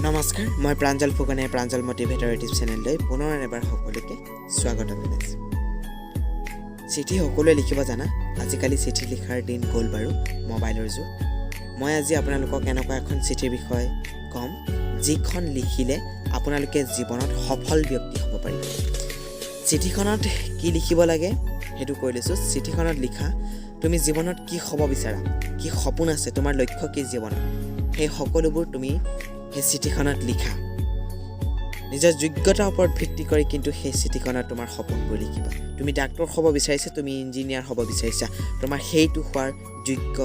নমস্কাৰ মই প্ৰাঞ্জল ফুকনে প্ৰাঞ্জল মোটিভেটৰ ইউটিউব চেনেললৈ পুনৰ এবাৰ সকলোকে স্বাগত জনাইছোঁ। চিঠি সকলোৱে লিখিব জানা, আজিকালি চিঠি লিখাৰ দিন গ'ল বাৰু, মোবাইলৰ যুগ। মই আজি আপোনালোকক এনেকুৱা এখন চিঠিৰ বিষয়ে ক'ম যিখন লিখিলে আপোনালোকে জীৱনত সফল ব্যক্তি হ'ব পাৰিব। চিঠিখনত কি লিখিব লাগে সেইটো কৈ লৈছোঁ। চিঠিখনত লিখা তুমি জীৱনত কি হ'ব বিচাৰা, কি সপোন আছে, তোমাৰ লক্ষ্য কি জীৱনত, সেই সকলোবোৰ তুমি সেই চিঠিখনত লিখা। নিজৰ যোগ্যতাৰ ওপৰত ভিত্তি কৰি কিন্তু সেই চিঠিখনত তোমাৰ সপোনবোৰ লিখিবা। তুমি ডাক্তৰ হ'ব বিচাৰিছা, তুমি ইঞ্জিনিয়াৰ হ'ব বিচাৰিছা, তোমাৰ সেইটো হোৱাৰ যোগ্য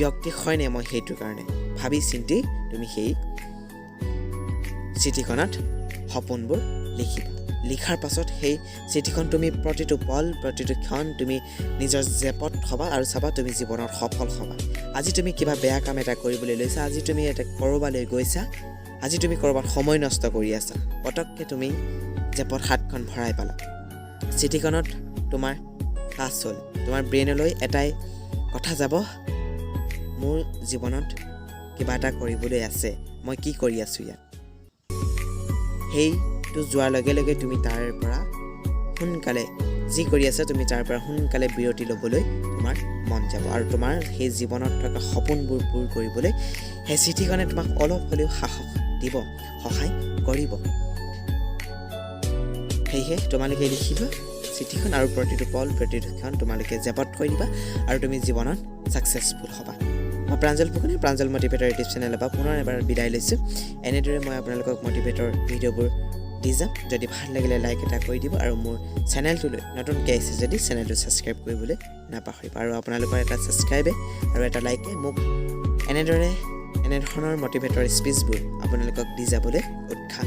ব্যক্তি হয়নে মই সেইটোৰ কাৰণে ভাবি চিন্তি তুমি সেই চিঠিখনত সপোনবোৰ লিখিবা। লিখাৰ পাছত সেই চিঠিখন তুমি প্ৰতিটো পল প্ৰতিটো ক্ষণ তুমি নিজৰ জেপত থ'বা আৰু চাবা তুমি জীৱনত সফল হ'বা। আজি তুমি কিবা বেয়া কাম এটা কৰিবলৈ লৈছা, আজি তুমি এটা ক'ৰবালৈ গৈছা, আজি তুমি ক'ৰবাত সময় নষ্ট কৰি আছা, পটককৈ তুমি জেপত হাতখন ভৰাই পালা। চিঠিখনত তোমাৰ টাচ হ'ল, তোমাৰ ব্ৰেইনলৈ এটাই কথা যাব, মোৰ জীৱনত কিবা এটা কৰিবলৈ আছে, মই কি কৰি আছোঁ ইয়াত। সেইটো যোৱাৰ লগে লগে তুমি তাৰ পৰা সোনকালে যি কৰি আছা তুমি তাৰ পৰা সোনকালে বিৰতি ল'বলৈ তোমাৰ মন যাব আৰু তোমাৰ সেই জীৱনত থকা সপোনবোৰ পূৰ কৰিবলৈ সেই চিঠিখনে তোমাক অলপ হ'লেও সাহস দিব, সহায় কৰিব। সেয়েহে তোমালোকে লিখিবা চিঠিখন আৰু প্ৰতিটো পল প্ৰতিটো ক্ষণ তোমালোকে জেপত থৈ দিবা আৰু তুমি জীৱনত ছাকচেছফুল হ'বা। মই প্ৰাঞ্জল ফুকনে প্ৰাঞ্জল মোটিভেটৰ ইউটিউব চেনেলৰ পৰা পুনৰ এবাৰ বিদায় লৈছোঁ। এনেদৰে মই আপোনালোকক মোটিভেটৰ ভিডিঅ'বোৰ দি যাম। যদি ভাল লাগিলে লাইক এটা কৰি দিব আৰু মোৰ চেনেলটোলৈ নতুনকৈ আহিছে যদি চেনেলটো ছাবস্ক্ৰাইব কৰিবলৈ নাপাহৰিব। আৰু আপোনালোকৰ এটা ছাবস্ক্ৰাইবে আৰু এটা লাইকে মোক এনেধৰণৰ মোটিভেটৰ স্পীচবোৰ আপোনালোকক দি যাবলৈ উৎসাহ